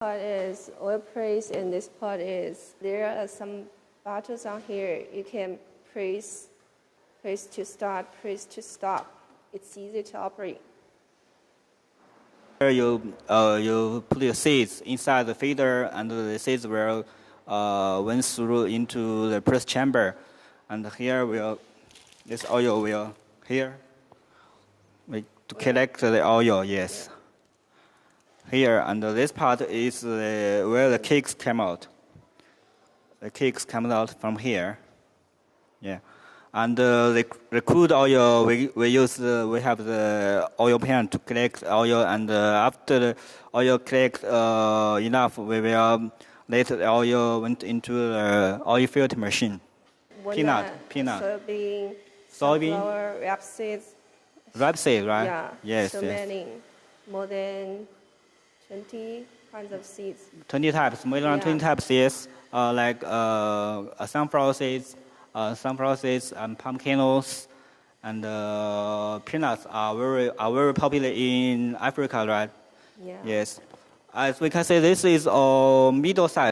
Part is oil press, and this part is there are some buttons on here. You can press to start, press to stop. It's easy to operate. Here you put the seeds inside the feeder, and the seeds will went through into the press chamber, and here this oil will here to collect the oil. Yes. Here, and this part is where the cakes come out. The cakes come out from here. Yeah. And the crude oil, we have the oil pan to collect oil, and after the oil collect enough, we will let the oil went into the oil filter machine. Peanut. Soybean, Soybean, rapeseed, right? Yeah. Yes. So many, more than 20 kinds of seeds. 20 types, more than 20 types, yes. Like sunflower seeds, and pumpkins, and peanuts are very popular in Africa, right? Yeah. Yes. As we can say, this is middle size.